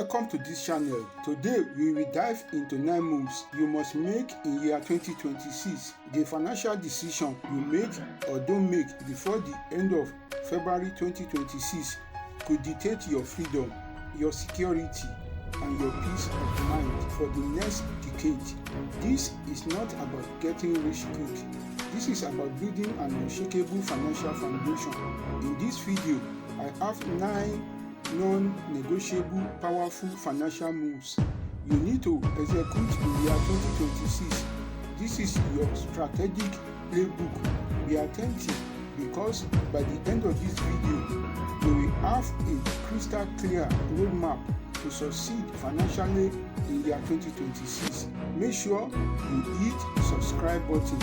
Welcome to this channel. Today we will dive into 9 moves you must make in year 2026. The financial decision you make or don't make before the end of February 2026 could dictate your freedom, your security, and your peace of mind for the next decade. This is not about getting rich quick. This is about building an unshakable financial foundation. In this video, I have 9 non-negotiable, powerful financial moves you need to execute in year 2026. This is your strategic playbook. Be attentive because by the end of this video, you will have a crystal clear roadmap to succeed financially in year 2026. Make sure you hit subscribe button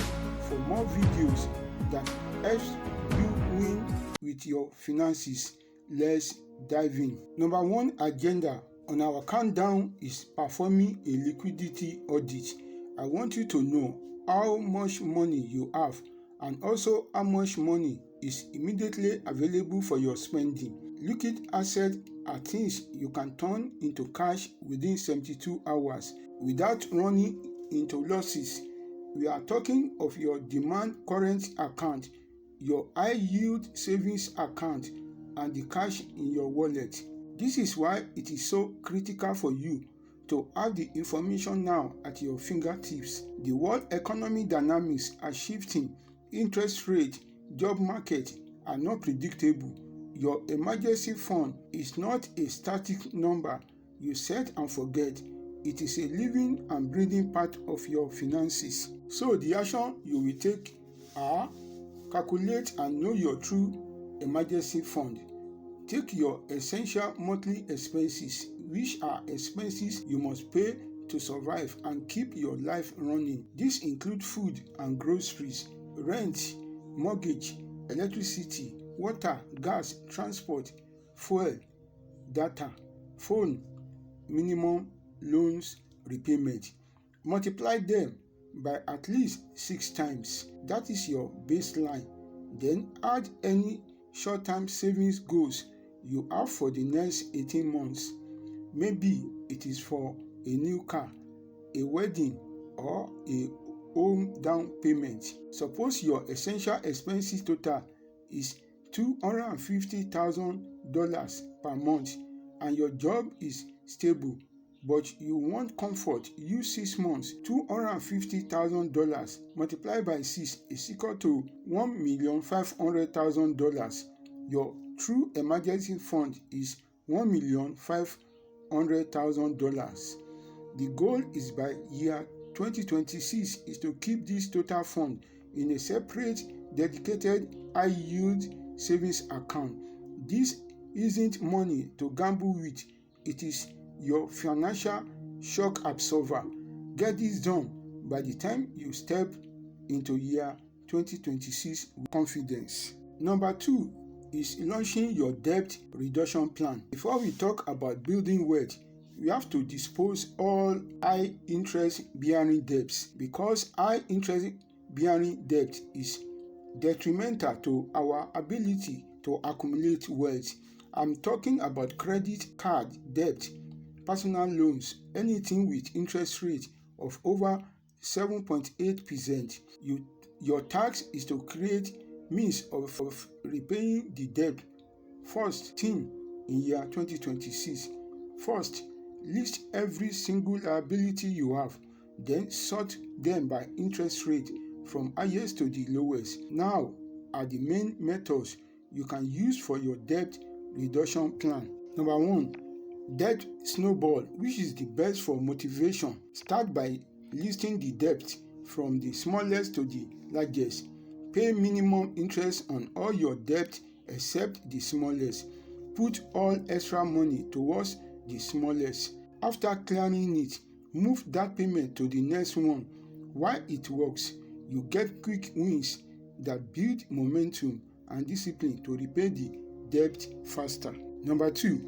for more videos that helps you win with your finances. Let's dive in. Number 1 agenda on our countdown is performing a liquidity audit. I want you to know how much money you have and also how much money is immediately available for your spending. Liquid assets are things you can turn into cash within 72 hours without running into losses. We are talking of your demand current account, your high yield savings account, and the cash in your wallet. This is why it is so critical for you to have the information now at your fingertips. The world economy dynamics are shifting. Interest rate, job market are not predictable. Your emergency fund is not a static number you set and forget. It is a living and breathing part of your finances. So the action you will take are: calculate and know your true emergency fund. Take your essential monthly expenses, which are expenses you must pay to survive and keep your life running. This includes food and groceries, rent, mortgage, electricity, water, gas, transport, fuel, data, phone, minimum loans repayment. Multiply them by at least 6 times. That is your baseline. Then add any short-term savings goals you have for the next 18 months. Maybe it is for a new car, a wedding, or a home down payment. Suppose your essential expenses total is $250,000 per month and your job is stable, but you want comfort. Use 6 months. $250,000 multiplied by 6 is equal to $1,500,000. Your true emergency fund is $1,500,000. The goal is by year 2026 is to keep this total fund in a separate, dedicated, high-yield savings account. This isn't money to gamble with. It is your financial shock absorber. Get this done by the time you step into year 2026 with confidence. Number 2 is launching your debt reduction plan. Before we talk about building wealth, we have to dispose all high interest bearing debts, because high interest bearing debt is detrimental to our ability to accumulate wealth. I'm talking about credit card debt, personal loans, anything with interest rate of over 7.8%. Your task is to create means of repaying the debt. First thing in year 2026. First, list every single liability you have, then sort them by interest rate from highest to the lowest. Now are the main methods you can use for your debt reduction plan. Number 1, debt snowball, which is the best for motivation. Start by listing the debt from the smallest to the largest. Pay minimum interest on all your debt except the smallest. Put all extra money towards the smallest. After clearing it, move that payment to the next one. While it works, you get quick wins that build momentum and discipline to repay the debt faster. Number 2,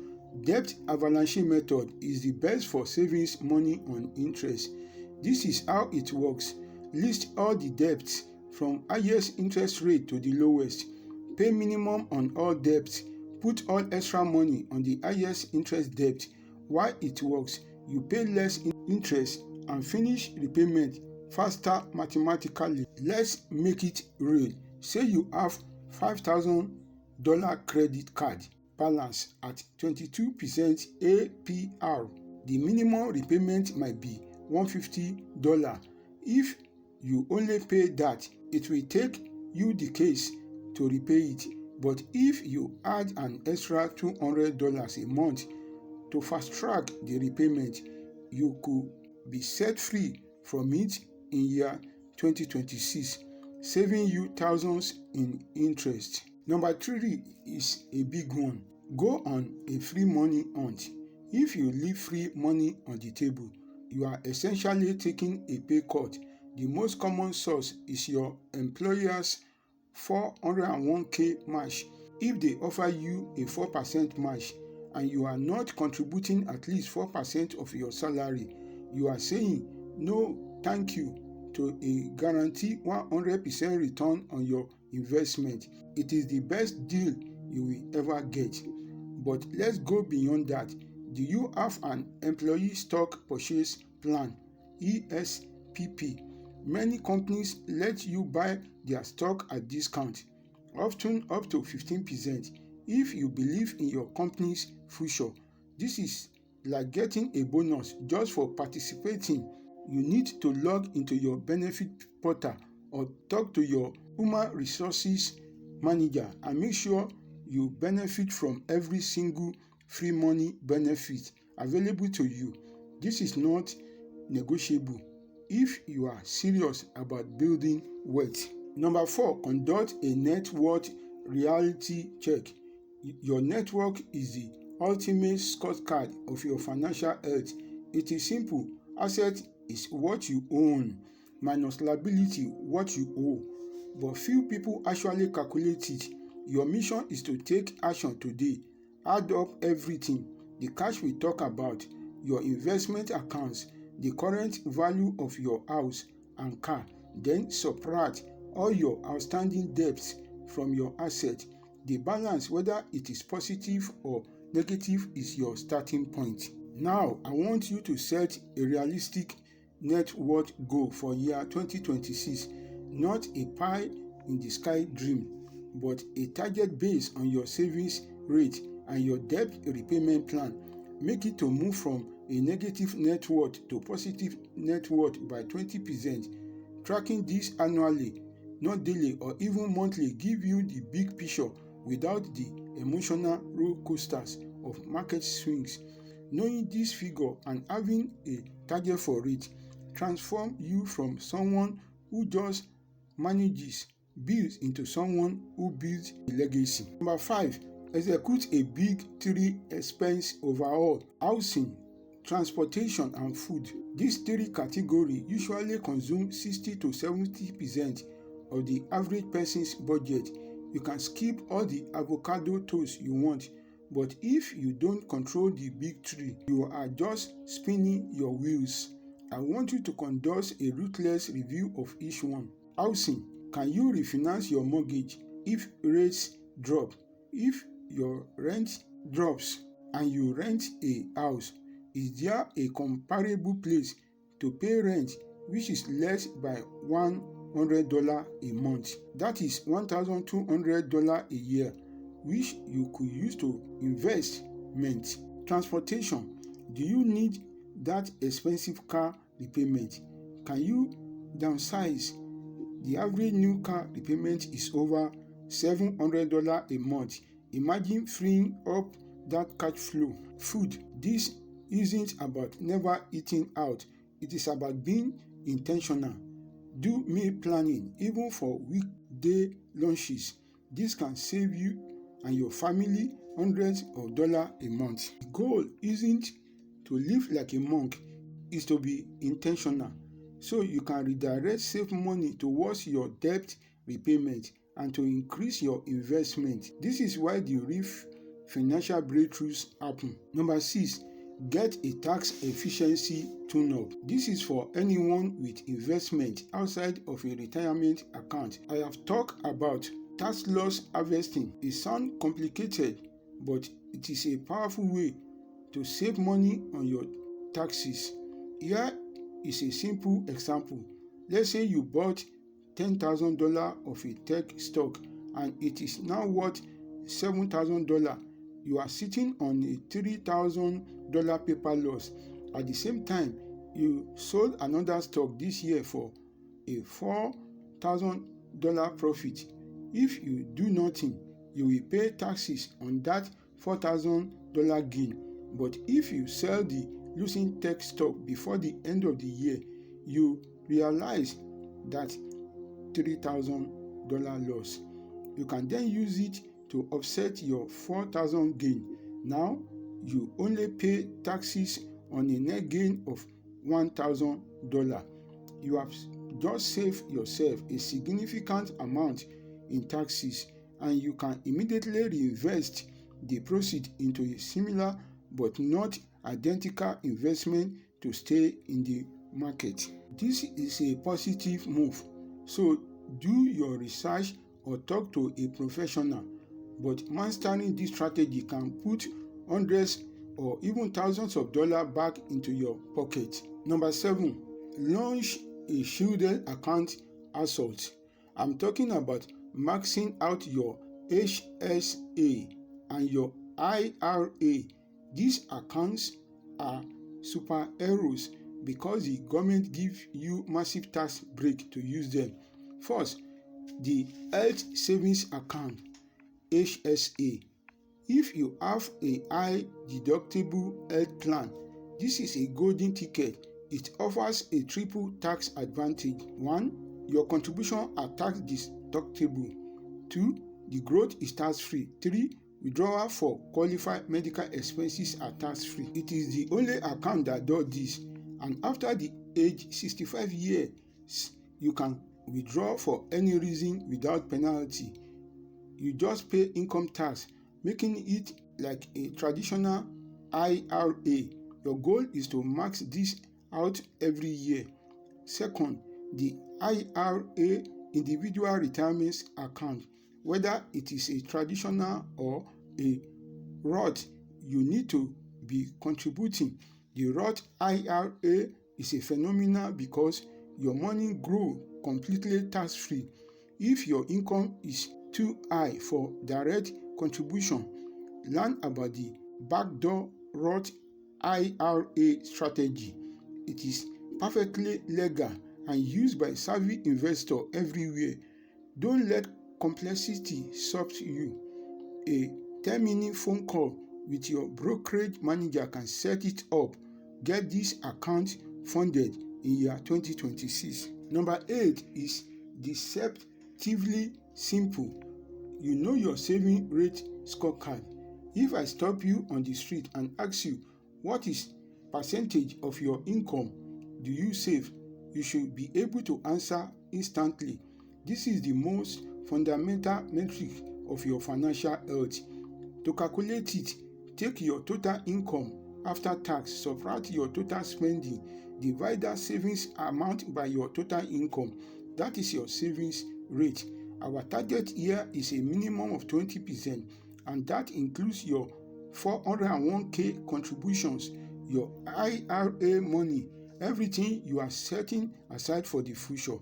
debt avalanche method is the best for savings money on interest. This is how it works. List all the debts from highest interest rate to the lowest. Pay minimum on all debts. Put all extra money on the highest interest debt. why it works. You pay less interest and finish repayment faster mathematically. Let's make it real. Say you have $5,000 credit card balance at 22% APR. The minimum repayment might be $150. If you only pay that, it will take you decades to repay it. But if you add an extra $200 a month to fast track the repayment, you could be set free from it in year 2026, saving you thousands in interest. Number 3 is a big one. Go on a free money hunt. If you leave free money on the table, you are essentially taking a pay cut. The most common source is your employer's 401k match. If they offer you a 4% match and you are not contributing at least 4% of your salary, you are saying no thank you to a guaranteed 100% return on your investment. It is the best deal you will ever get. But let's go beyond that. Do you have an employee stock purchase plan, ESPP? Many companies let you buy their stock at discount, often up to 15%. If you believe in your company's future, this is like getting a bonus just for participating. You need to log into your benefit portal or talk to your human resources manager and make sure you benefit from every single free money benefit available to you. This is not negotiable if you are serious about building wealth. Number 4, conduct a net worth reality check. Your network is the ultimate scorecard of your financial health. It is simple. Asset is what you own minus liability, what you owe. But few people actually calculate it. Your mission is to take action today. Add up everything: the cash we talk about, your investment accounts, the current value of your house and car, then subtract all your outstanding debts from your asset. The balance, whether it is positive or negative, is your starting point. Now, I want you to set a realistic net worth goal for year 2026, not a pie in the sky dream, but a target based on your savings rate and your debt repayment plan. Make it to move from a negative net worth to positive net worth by 20%. Tracking this annually, not daily or even monthly, give you the big picture without the emotional roller coasters of market swings. Knowing this figure and having a target for it transform you from someone who just manages bills into someone who builds a legacy. Number 5, execute a big 3 expense overhaul: housing, transportation, and food. These 3 categories usually consume 60 to 70% of the average person's budget. You can skip all the avocado toast you want, but if you don't control the big 3, you are just spinning your wheels. I want you to conduct a ruthless review of each one. Housing: can you refinance your mortgage if rates drop? If your rent drops and you rent a house, is there a comparable place to pay rent which is less by $100 a month? That is $1,200 a year, which you could use to investment. Transportation: do you need that expensive car repayment? Can you downsize? The average new car repayment is over $700 a month. Imagine freeing up that cash flow. Food: this isn't about never eating out. It is about being intentional. Do meal planning, even for weekday lunches. This can save you and your family hundreds of dollars a month. The goal isn't to live like a monk, it's to be intentional, so you can redirect saved money towards your debt repayment and to increase your investment. This is why the real financial breakthroughs happen. Number 6, get a tax efficiency tune-up. This is for anyone with investment outside of a retirement account. I have talked about tax loss harvesting. It sounds complicated, but it is a powerful way to save money on your taxes. Here is a simple example. Let's say you bought $10,000 of a tech stock and it is now worth $7,000. You are sitting on a $3,000 paper loss. At the same time, you sold another stock this year for a $4,000 profit. If you do nothing, you will pay taxes on that $4,000 gain. But if you sell the losing tech stock before the end of the year, you realize that $3,000 loss. You can then use it to offset your $4,000 gain. Now you only pay taxes on a net gain of $1,000. You have just saved yourself a significant amount in taxes, and you can immediately reinvest the proceeds into a similar but not identical investment to stay in the market. This is a positive move, so do your research or talk to a professional. But mastering this strategy can put hundreds or even thousands of dollars back into your pocket. Number 7, launch a shielded account assault. I'm talking about maxing out your HSA and your IRA. These accounts are superheroes because the government gives you massive tax break to use them. First, the health savings account, HSA. If you have a high deductible health plan, this is a golden ticket. It offers a triple tax advantage. 1, your contributions are tax deductible. 2, the growth is tax-free. 3, withdrawal for qualified medical expenses are tax-free. It is the only account that does this, and after the age 65 years, you can withdraw for any reason without penalty. You just pay income tax, making it like a traditional IRA. Your goal is to max this out every year. Second, the IRA individual retirement account. Whether it is a traditional or a Roth, you need to be contributing. The Roth IRA is a phenomenon because your money grows completely tax-free. If your income is too high for direct contribution, learn about the backdoor Roth IRA strategy. It is perfectly legal and used by savvy investors everywhere. Don't let complexity stop you. A 10-minute phone call with your brokerage manager can set it up. Get this account funded in year 2026. Number 8 is deceptively simple. You know your saving rate scorecard. If I stop you on the street and ask you what is percentage of your income do you save, you should be able to answer instantly. This is the most fundamental metric of your financial health. To calculate it, take your total income after tax, subtract your total spending, divide that savings amount by your total income. That is your savings rate. Our target here is a minimum of 20%, and that includes your 401k contributions, your IRA money, everything you are setting aside for the future.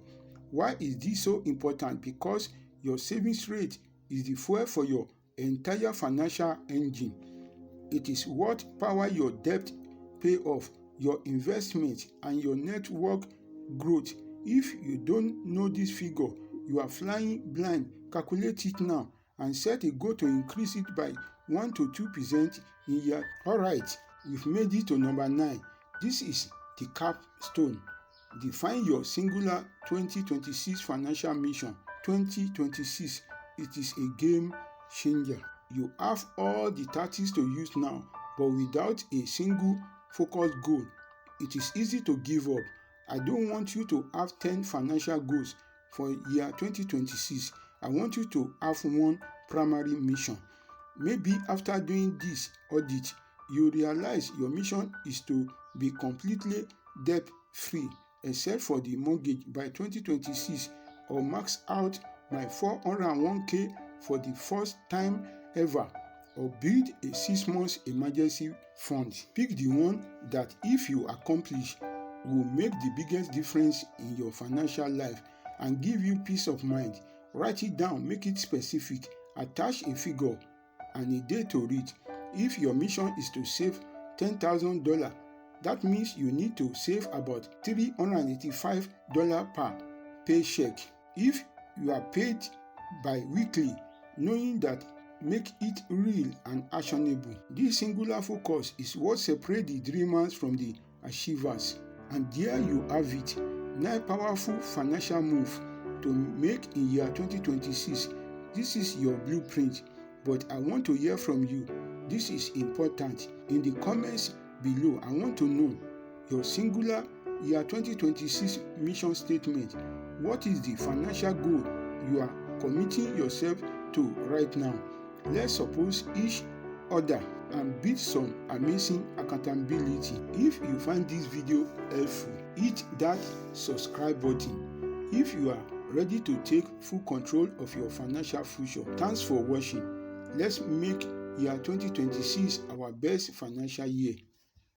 Why is this so important? Because your savings rate is the fuel for your entire financial engine. It is what powers your debt payoff, your investment, and your network growth. If you don't know this figure, you are flying blind. Calculate it now and set a goal to increase it by 1 to 2% in year. Alright, we've made it to number 9. This is the capstone. Define your singular 2026 financial mission. 2026, it is a game changer. You have all the tactics to use now, but without a single focused goal, it is easy to give up. I don't want you to have 10 financial goals for year 2026. I want you to have one primary mission. Maybe after doing this audit, you realize your mission is to be completely debt-free, except for the mortgage by 2026, or max out my 401k for the first time ever, or build a 6-month emergency fund. Pick the one that, if you accomplish, will make the biggest difference in your financial life and give you peace of mind. Write it down, make it specific, attach a figure and a day to read. If your mission is to save $10,000, that means you need to save about $385 per paycheck. If you are paid bi-weekly, knowing that make it real and actionable. This singular focus is what separates the dreamers from the achievers. And there you have it, 9 powerful financial moves to make in year 2026. This is your blueprint, but I want to hear from you. This is important. In the comments below, I want to know your singular year 2026 mission statement. What is the financial goal you are committing yourself to right now? Let's support each other and build some amazing accountability. If you find this video helpful, hit that subscribe button. If you are ready to take full control of your financial future, thanks for watching. Let's make year 2026 our best financial year.